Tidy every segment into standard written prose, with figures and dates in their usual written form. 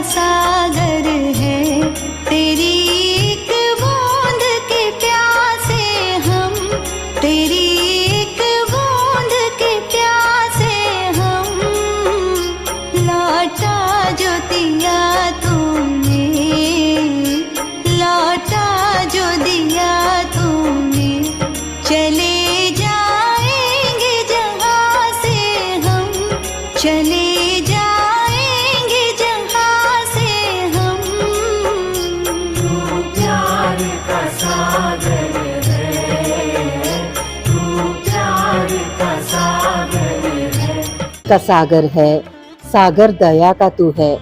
सागर है, तेरी एक बूंद के प्यासे हम, तेरी एक बूंद के प्यासे हम। लौटा जो दिया तूने, लौटा जो दिया तूने, चले जाएंगे जहाँ से हम, चले जाएंगे जहाँ से हम। तू प्यार का सागर है, तू प्यार का सागर है। का सागर है, सागर दया का तू है।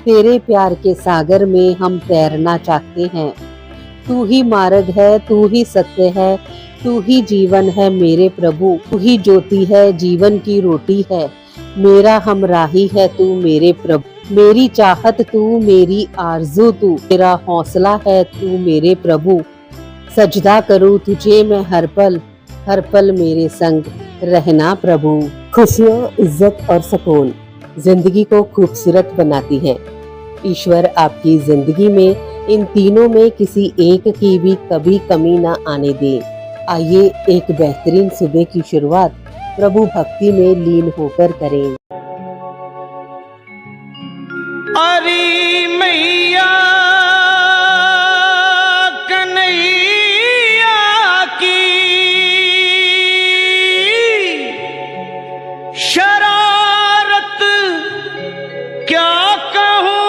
तेरे प्यार के सागर में हम तैरना चाहते हैं। तू ही मार्ग है, तू ही सत्य है, तू ही जीवन है मेरे प्रभु। तू ही ज्योति है, जीवन की रोटी है, मेरा हमराही है तू मेरे प्रभु। मेरी चाहत तू, मेरी आरज़ू तू, मेरा हौसला है तू मेरे प्रभु। सजदा करूँ तुझे मैं हर पल मेरे संग रहना प्रभु। खुशियाँ, इज्जत और सुकून जिंदगी को खूबसूरत बनाती है। ईश्वर आपकी जिंदगी में इन तीनों में किसी एक की भी कभी कमी ना आने दे। आइए एक बेहतरीन सुबह की शुरुआत प्रभु भक्ति में लीन होकर करें। अरे मैया कन्हैया की शरारत क्या कहूँ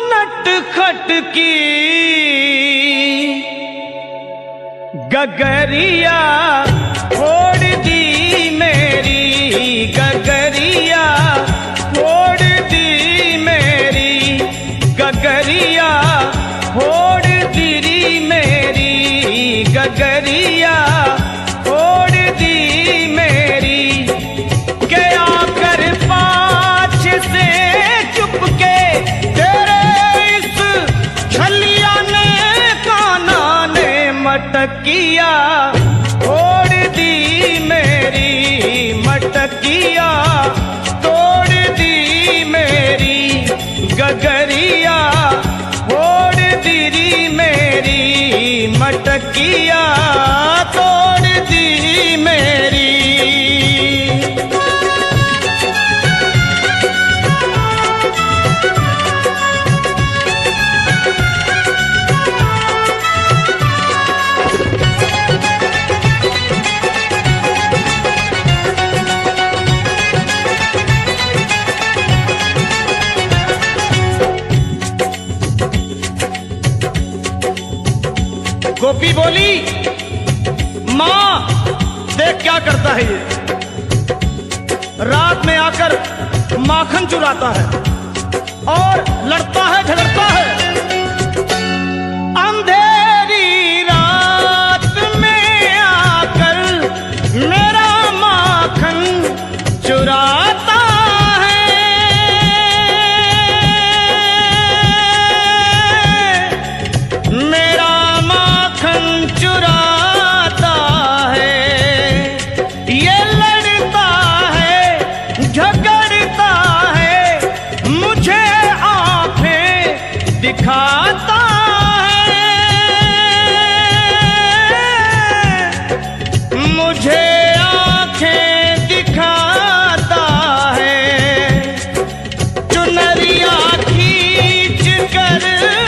नटखट की। गगरिया छोड़ दी मेरी, गगरिया छोड़ दी मेरी, गगरिया छोड़ दी मेरी, गगरिया छोड़ दी मेरी। गया कर पाछ से चुपके तेरे इस छलिया ने काना ने मटकिया छोड़ दी मेरी, मटकिया तोड़ दी मेरी, गगरिया छोड़ दी मेरी, मटकिया तोड़ दी मेरी। गोपी बोली, माँ देख क्या करता है ये, रात में आकर माखन चुराता है और लड़ता है झगड़ता है। अंधेरी रात में आकर मेरा माखन चुराता है। मेरा चुराता है, ये लड़ता है झगड़ता है, मुझे आंखें दिखाता है, मुझे आंखें दिखाता है। चुनरिया खींच कर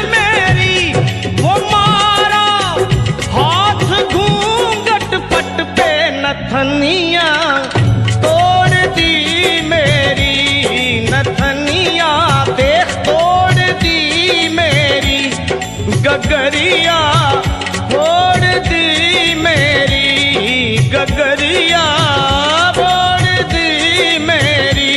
मेरी वो मारा हाथ घूंघट पट पे नथनिया तोड़ दी मेरी, नथनिया देख तोड़ दी मेरी, गगरिया छोड़ दी मेरी, गगरिया छोड़ दी मेरी।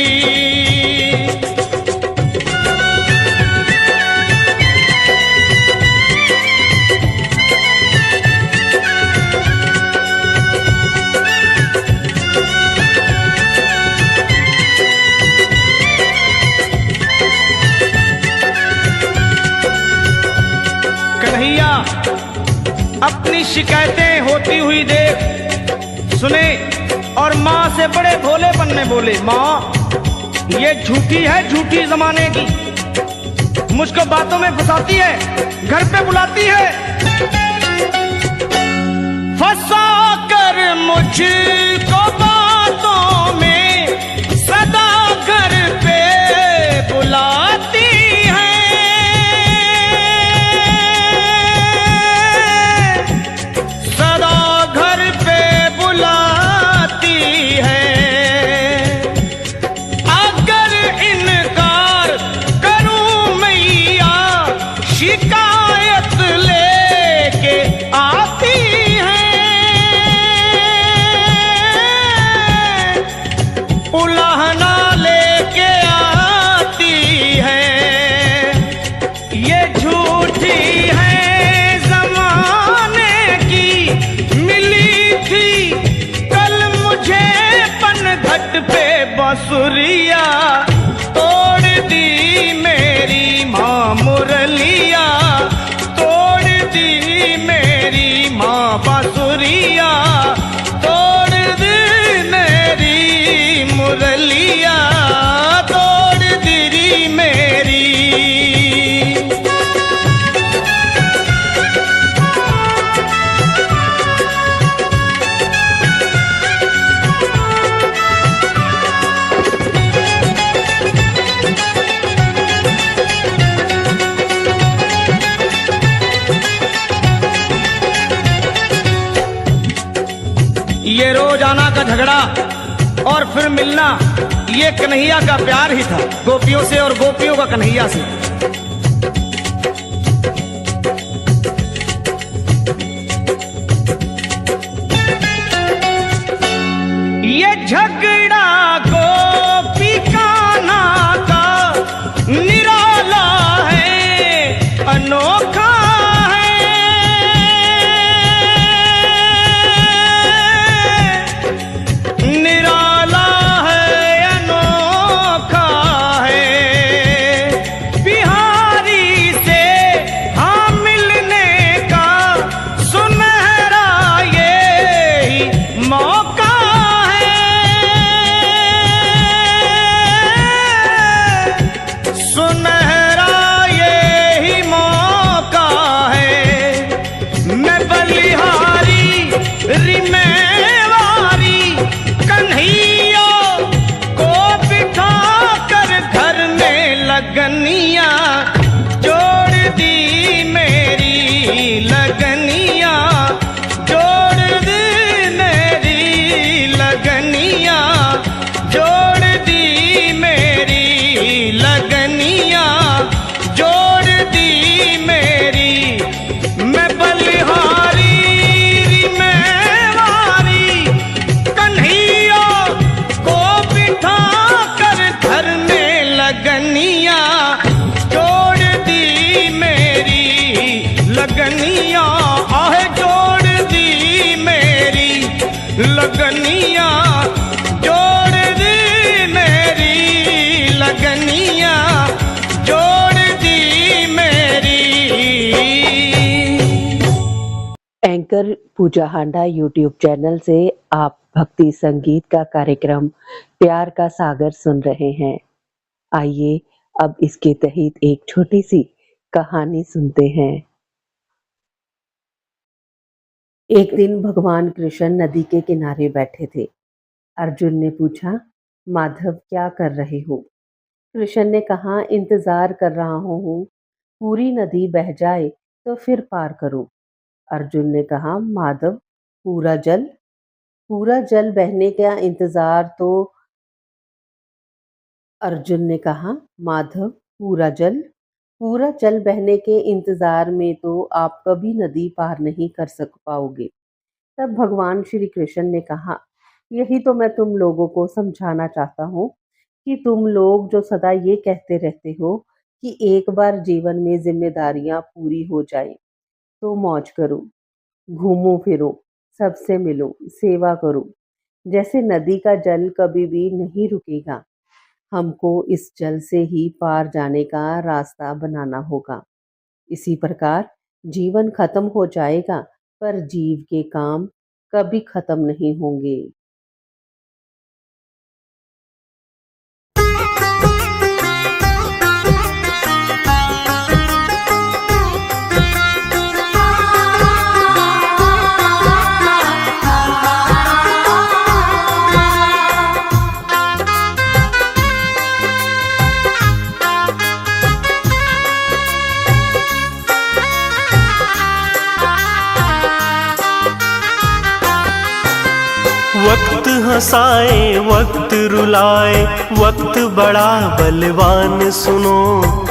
अपनी शिकायतें होती हुई देख सुने और माँ से बड़े भोलेपन में बोले, माँ ये झूठी है, झूठी जमाने की, मुझको बातों में फंसाती है, घर पे बुलाती है, फंसा कर मुझको बातों में सदा घर पे बुलाती है, सदा घर पे बुलाती है। अगर इनकार करूं मैया शिकायत लेके आती है, उलाहना लेके आती है। ये झूठी है जमाने की, मिली थी कल मुझे पनघट पे बांसुरिया, तोड़ दी मेरी माँ मुरलिया, तोड़ दी मेरी माँ बांसुरिया, तोड़ दी मेरी मुरलिया, तोड़ दी मेरी। ये रोजाना का झगड़ा और फिर मिलना, ये कन्हैया का प्यार ही था, गोपियों से और गोपियों का कन्हैया से। ये झगड़ा गोपी कान्हा का निराला है, अनोखा लगनिया, जोड़ दी मेरी लगनिया, जोड़ दी मेरी लगनिया, जोड़ दी मेरी लगनिया, जोड़ दी मेरी। मैं बलिहारी मेवारी कन्हैया को बिठा कर घर में लगनिया, जोड़ दी मेरी लगनिया, आहे जोड़ दी मेरी लगनिया, जोड़ दी मेरी लगनिया, जोड़ दी मेरी। एंकर पूजा हांडा यूट्यूब चैनल से आप भक्ति संगीत का कार्यक्रम प्यार का सागर सुन रहे हैं। आइए अब इसके तहत एक छोटी सी कहानी सुनते हैं। एक दिन भगवान कृष्ण नदी के किनारे बैठे थे। अर्जुन ने पूछा, माधव क्या कर रहे हो? कृष्ण ने कहा, इंतजार कर रहा हूँ, पूरी नदी बह जाए तो फिर पार करूं। अर्जुन ने कहा, माधव पूरा जल बहने का इंतजार तो अर्जुन ने कहा, माधव पूरा जल बहने के इंतजार में तो आप कभी नदी पार नहीं कर पाओगे। तब भगवान श्री कृष्ण ने कहा, यही तो मैं तुम लोगों को समझाना चाहता हूँ कि तुम लोग जो सदा ये कहते रहते हो कि एक बार जीवन में जिम्मेदारियां पूरी हो जाए तो मौज करो, घूमो फिरो, सबसे मिलो, सेवा करो। जैसे नदी का जल कभी भी नहीं रुकेगा, हमको इस जल से ही पार जाने का रास्ता बनाना होगा। इसी प्रकार जीवन खत्म हो जाएगा पर जीव के काम कभी खत्म नहीं होंगे। हंसाए वक्त रुलाए, वक्त बड़ा बलवान सुनो।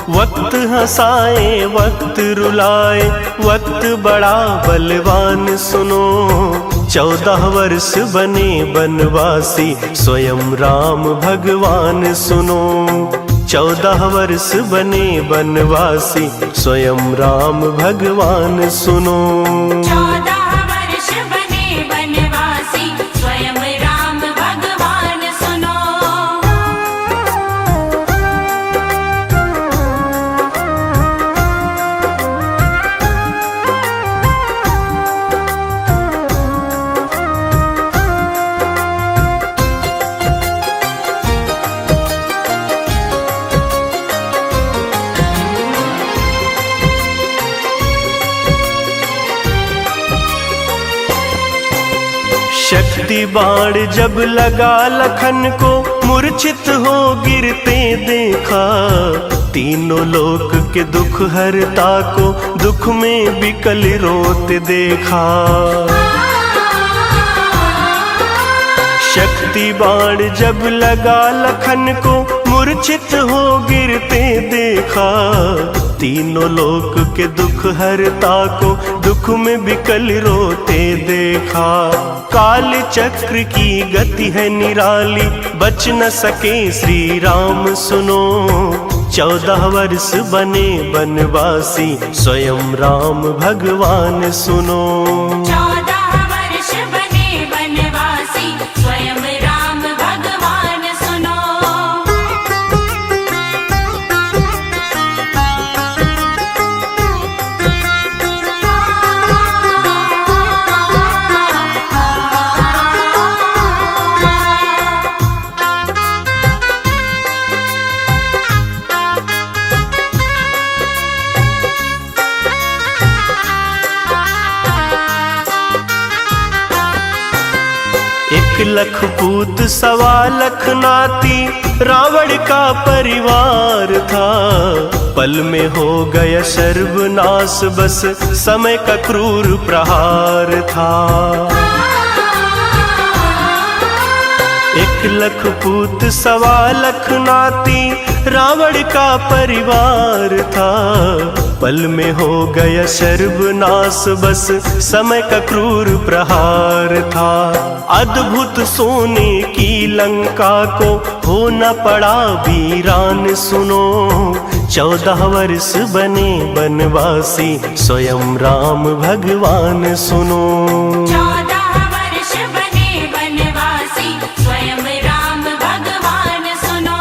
वक्त हंसाए वक्त रुलाए, वक्त बड़ा बलवान सुनो। 14 वर्ष बने बनवासी स्वयं राम भगवान सुनो। 14 वर्ष बने बनवासी स्वयं राम भगवान सुनो। 14 वर्ष बने बनवासी स्वयं राम भगवान सुनो। शक्ति बाण जब लगा लखन को, मूर्छित हो गिरते देखा। तीनों लोक के दुख हरता को, दुख में बिकल रोते देखा। शक्ति बाण जब लगा लखन को, मूर्छित हो गिरते देखा। तीनों लोक के दुख हरता को, दुख में बिकल रोते देखा। काल चक्र की गति है निराली, बच न सके श्री राम सुनो। 14 वर्ष बने बनवासी स्वयं राम भगवान सुनो। 14 वर्ष बने बनवासी स्वयं राम भगवान सुनो। एक लख पूत 1.25 लाख नाती, रावण का परिवार था। पल में हो गया सर्वनाश, बस समय का क्रूर प्रहार था। 1 लख पूत 1.25 लाख नाती, रावण का परिवार था। पल में हो गया सर्वनाश, बस समय का क्रूर प्रहार था। अद्भुत सोने की लंका को हो न पड़ा वीरान सुनो। 14 वर्ष बने बनवासी स्वयं राम भगवान सुनो। 14 वर्ष बने बनवासी स्वयं राम भगवान सुनो।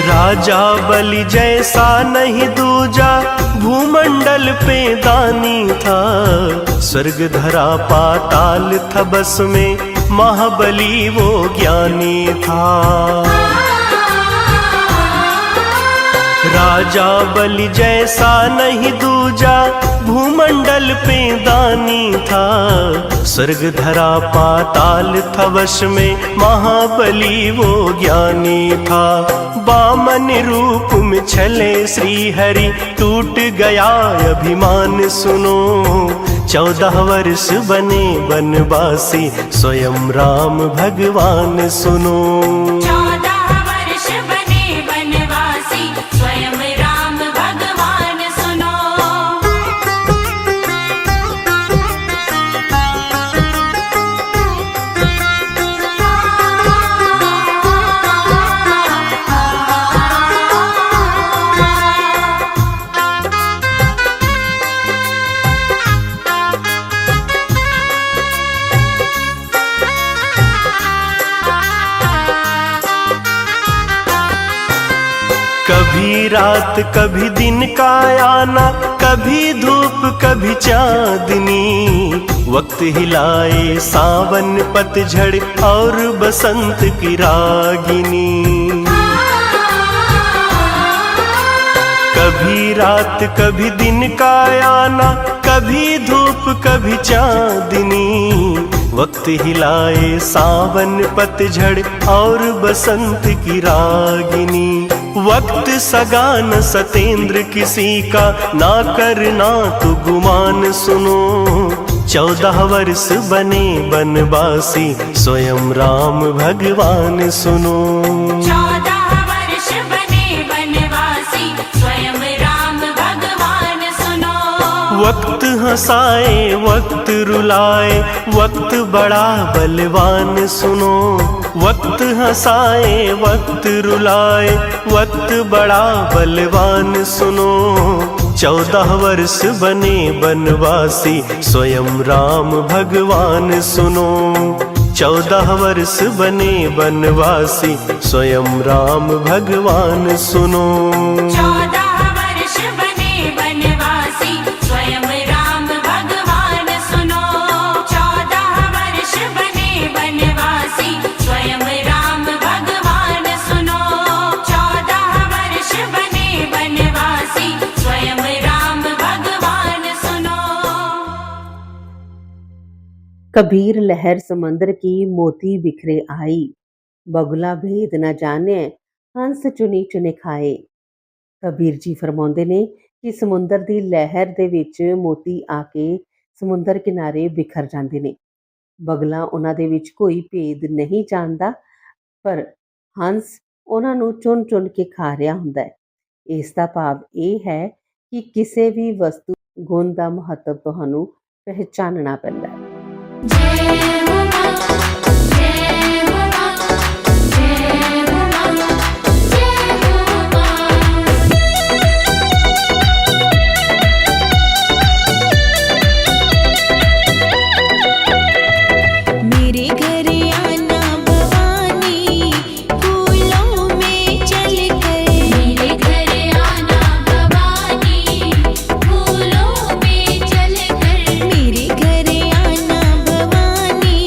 राजा बलि जैसा नहीं दूजा, भूमंडल पे दानी था। स्वर्ग धरा पाताल था बस में, महाबली वो ज्ञानी था। राजा बलि जैसा नहीं दूजा, भूमंडल पे दानी था। स्वर्ग धरा पाताल था वश में, महाबली वो ज्ञानी था। बामन रूप में छले श्री हरि, टूट गया अभिमान सुनो। 14 वर्ष बने बनवासी स्वयं राम भगवान सुनो। 14 वर्ष बने बनवासी स्वयं राम भगवान सुनो। कभी रात कभी दिन का आना, कभी धूप कभी चांदनी। वक्त हिलाए सावन पतझड़ और बसंत की रागिनी। कभी रात कभी दिन का आना, कभी धूप कभी चांदनी, वक्त हिलाए सावन पतझड़ और बसंत की रागिनी। वक्त सगा न सतेंद्र किसी का, ना करना तो गुमान सुनो। 14 वर्ष बने बनवासी, स्वयं राम भगवान सुनो। 14 वर्ष बने बनवासी, स्वयं राम भगवान सुनो। वक्त हंसाए वक्त रुलाए, वक्त बड़ा बलवान सुनो। वक्त हंसाए वक्त रुलाए, वक्त बड़ा बलवान सुनो। 14 वर्ष बने बनवासी, स्वयं राम भगवान सुनो। 14 वर्ष बने बनवासी, स्वयं राम भगवान सुनो। 14 वर्ष बने बनवासी, स्वयं राम भगवान सुनो। 14 वर्ष बने बनवासी, स्वयं राम भगवान सुनो। 14 वर्ष बने बनवासी, स्वयं राम भगवान सुनो। कबीर लहर समंदर की मोती बिखरे आई, बगुला भेद न जाने हंस चुनी चुने खाए। ਕਬੀਰ ਜੀ ਫਰਮਾਉਂਦੇ ਨੇ ਕਿ ਸਮੁੰਦਰ ਦੀ ਲਹਿਰ ਦੇ ਵਿੱਚ ਮੋਤੀ ਆ ਕੇ ਸਮੁੰਦਰ ਕਿਨਾਰੇ ਬਿਖਰ ਜਾਂਦੇ ਨੇ। ਬਗਲਾ ਉਹਨਾਂ ਦੇ ਵਿੱਚ ਕੋਈ ਭੇਦ ਨਹੀਂ ਜਾਣਦਾ, ਪਰ ਹੰਸ ਉਹਨਾਂ ਨੂੰ ਚੁਣ ਚੁਣ ਕੇ ਖਾ ਰਿਹਾ ਹੁੰਦਾ ਹੈ। ਇਸ ਦਾ ਭਾਵ ਇਹ ਹੈ ਕਿ ਕਿਸੇ ਵੀ ਵਸਤੂ ਗੁਣ ਦਾ ਮਹੱਤਵ ਤੁਹਾਨੂੰ ਪਹਿਚਾਨਣਾ ਪੈਂਦਾ ਹੈ। जय हो मां, जय हो मां, जय हो मां, जय हो मां। मेरे घर आना भवानी, फूलों में चलकर। मेरे घर आना भवानी, फूलों में चलकर। मेरे घर आना भवानी,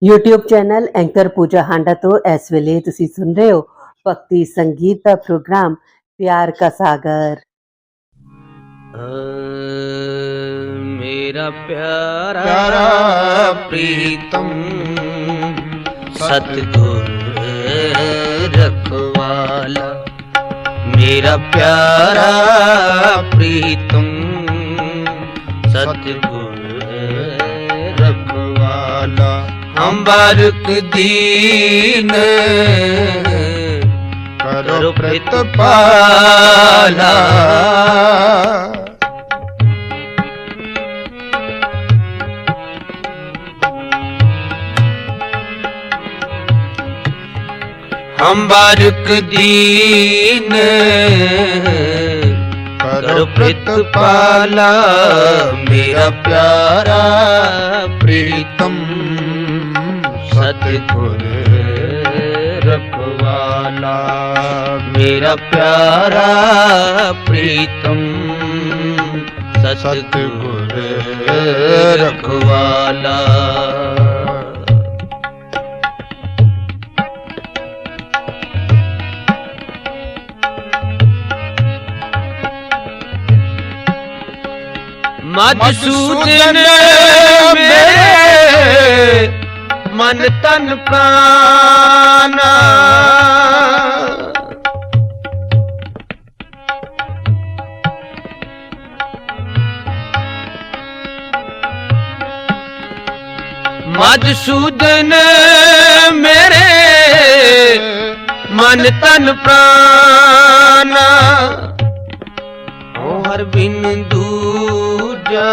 YouTube ਚੈਨਲ ਐਂਕਰ ਪੂਜਾ ਹਾਂਡਾ ਤੋਂ ਇਸ ਵੇਲੇ ਤੁਸੀਂ ਸੁਣ ਰਹੇ ਹੋ ਭਗਤੀ ਸੰਗੀਤ ਦਾ ਪ੍ਰੋਗਰਾਮ ਪਿਆਰ का सागर। मेरा प्यारा प्रीतम सतगुर रखवाला, मेरा प्यारा प्रीतम सतगुर रखवाला, हम बारक दीन करो प्रतिपाला। हम बारक दीन करो प्रतिपाला, मेरा प्यारा प्रीतम सतगुर रखवाला, मेरा प्यारा प्रीतम सतगुर रखवाला। मधुसूदन मेरे मन तन प्राणा, मधुसूदन मेरे मन तन प्राणा, हर बिन दूजा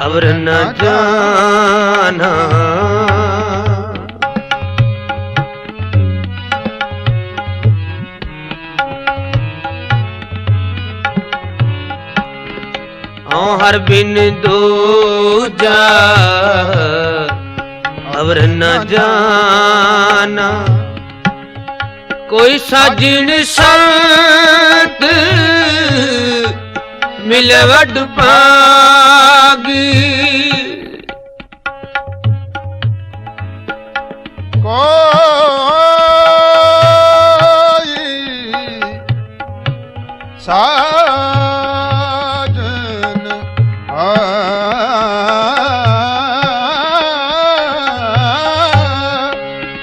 अवर न जाना, हर बिन दूजा अवर न जाना, कोई साजिन संत मिले वड पागी, कोई साजन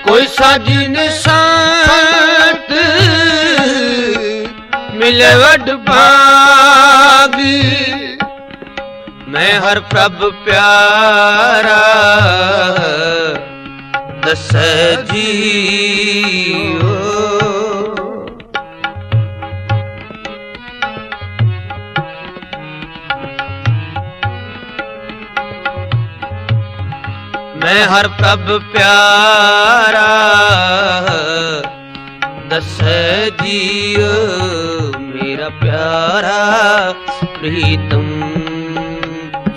कोई साजिन संत मिले वड पागी, मैं हर प्रभ प्यारा दस जीओ, मैं हर प्रभ प्यारा दस जीओ, मेरा प्यारा प्रीतम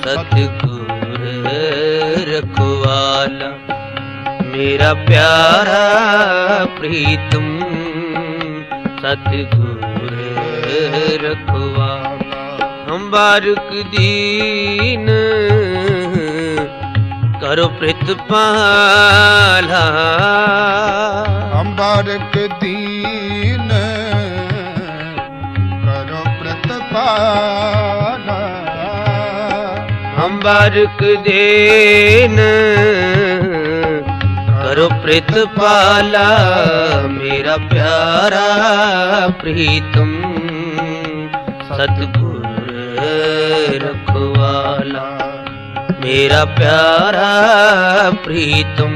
सतगुर रखवाला, मेरा प्यारा प्रीतम सतगुर रखवाला, हम बारक दीन करो प्रतिपाला, हम बारक दीन करो प्रतिपाला, हम बारक दीन करो प्रतिपाला, मेरा प्यारा प्रीतम सतगुर रखवाला, मेरा प्यारा प्रीतम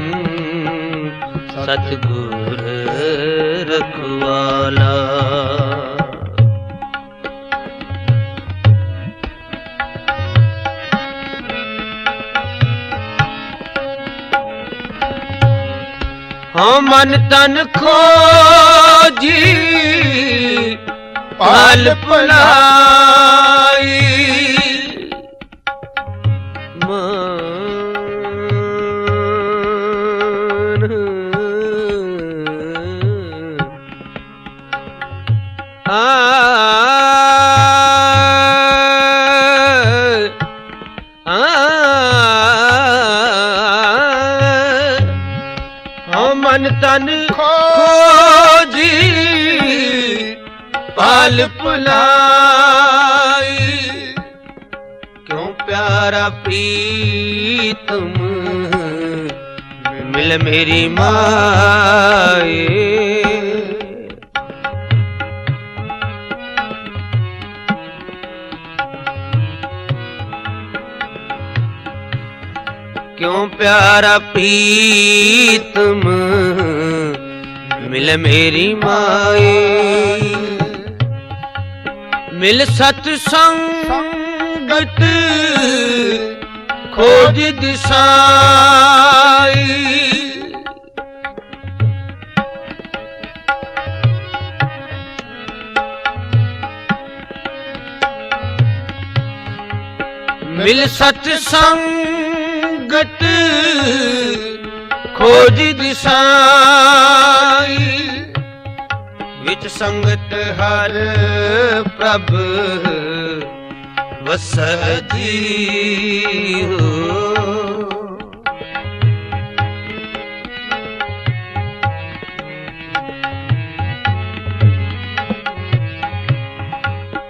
सतगुर रखवाला। हाँ मन तन खोजी पाल पलाई, लाल पुलाई, क्यों प्यारा प्रीतम मिल मेरी माए। क्यों प्यारा प्रीतम मिल मेरी माए। मिल सतसंगत खोज दिशाई, मिल सतसंगत खोज दिशाई, विच संगत हर प्रभ वसदी हो।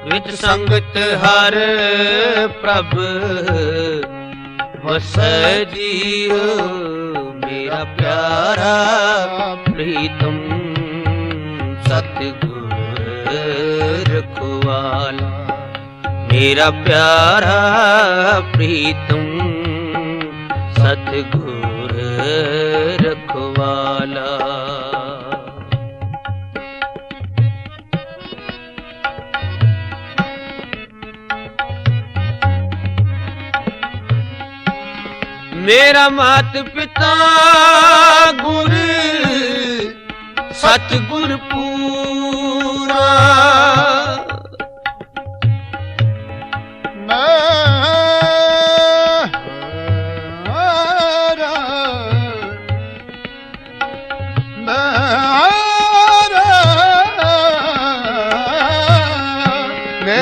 विच संगत हर प्रभ वसदी हो। मेरा प्यारा प्रीतम सतगुर रखवाला, मेरा प्यारा प्रीतम सतगुर रखवाला। मेरा मात पिता गुर सतगुर पूरा,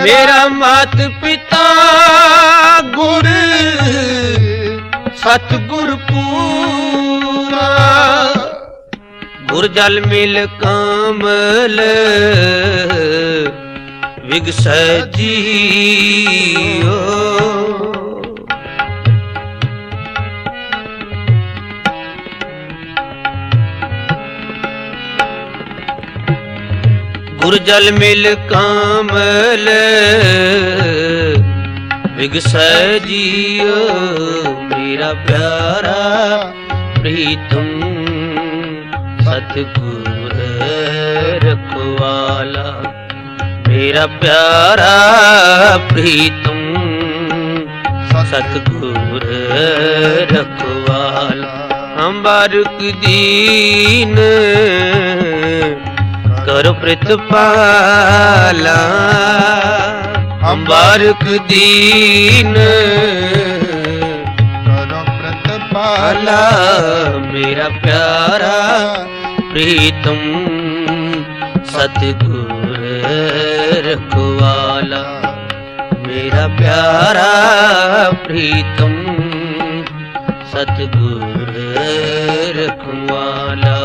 मेरा मात पिता गुर सतगुर पूरा, गुर जल मिल कमल विगसजियो। गुर जल मिल कमल विगसजियो। मेरा प्यारा प्रीतम सतगुर रखवाला, मेरा प्यारा प्रीतम सतगुर रखवाला। हम बारुक दीन करो प्रतिपाला, हम बारुक दीन पाला। मेरा प्यारा प्रीतम सतगुर रखवाला, मेरा प्यारा प्रीतम सतगुर रखवाला।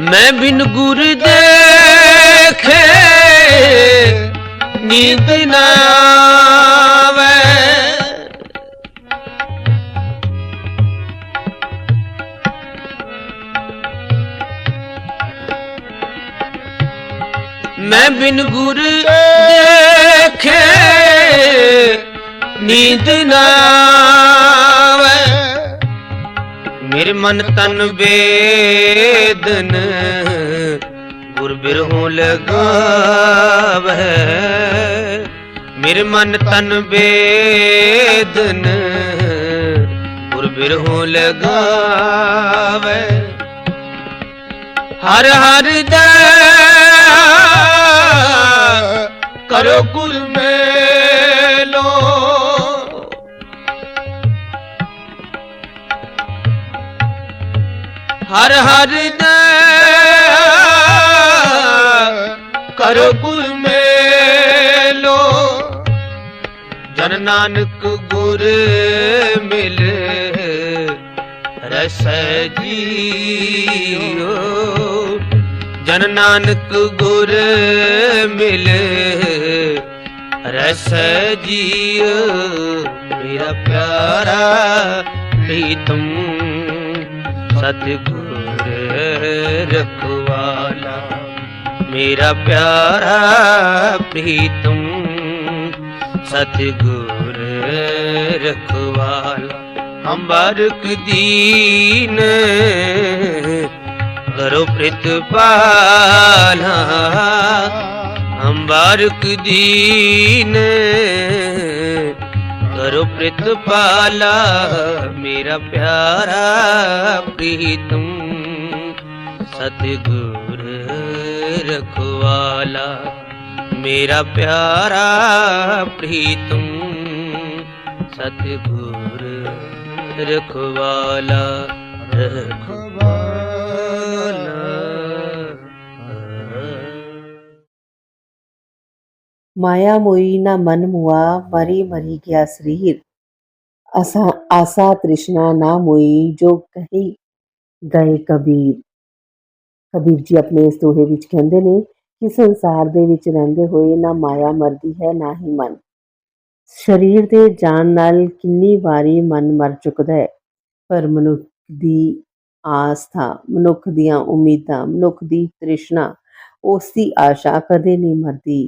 मैं बिन गुर देखे नींद न आवे, मैं बिन गुर देखे नींद न आवे। मेरे मन तन वेदन गुर बिरहों लगावे। मेरे मन तन वेदन गुर बिरहों लगावे। हर हर दया करो गुर मेलो, हर हर दया करो गुर मेलो। जन नानक गो गुर मिल रस जियो। जन नानक गुर मिल रस जियो। मेरा प्यारा प्रीतम सतगुर रखवाला। मेरा प्यारा प्रीतम सतगुर रखवाला। हम बारक दीन करो प्रतिपाला। हम बारक दीन करो प्रतिपाला। मेरा प्यारा प्रीतम सतगुर रखवाला। मेरा प्यारा प्रीतम सतगुर रखवाला। माया मोई ना मन मुआ, मरी मरी गया शरीर। आसा तृष्णा ना मोई, जो कही गए कबीर। ਕਬੀਰ ਜੀ ਆਪਣੇ ਇਸ ਦੋਹੇ ਵਿੱਚ ਕਹਿੰਦੇ ਨੇ ਕਿ ਸੰਸਾਰ ਦੇ ਵਿੱਚ ਰਹਿੰਦੇ ਹੋਏ ਨਾ ਮਾਇਆ ਮਰਦੀ ਹੈ ਨਾ ਹੀ ਮਨ। ਸਰੀਰ ਦੇ ਜਾਣ ਨਾਲ ਕਿੰਨੀ ਵਾਰੀ ਮਨ ਮਰ ਚੁੱਕਦਾ ਹੈ, ਪਰ ਮਨੁੱਖ ਦੀ ਆਸਥਾ, ਮਨੁੱਖ ਦੀਆਂ ਉਮੀਦਾਂ, ਮਨੁੱਖ ਦੀ ਤ੍ਰਿਸ਼ਨਾ, ਉਸ ਦੀ ਆਸ਼ਾ ਕਦੇ ਨਹੀਂ ਮਰਦੀ।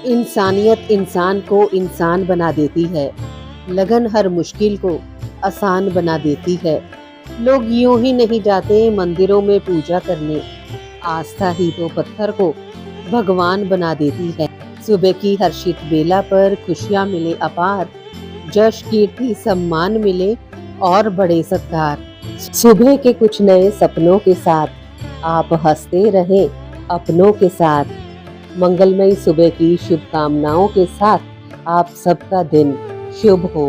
इंसानियत इंसान को इंसान बना देती है, लगन हर मुश्किल को आसान बना देती है। लोग यूं ही नहीं जाते मंदिरों में पूजा करने, आस्था ही तो पत्थर को भगवान बना देती है। सुबह की हर्षित बेला पर खुशियां मिले अपार, जश कीर्ति सम्मान मिले और बड़े सत्कार। सुबह के कुछ नए सपनों के साथ आप हंसते रहें अपनों के साथ। मंगलमयी सुबह की शुभकामनाओं के साथ आप सबका दिन शुभ हो।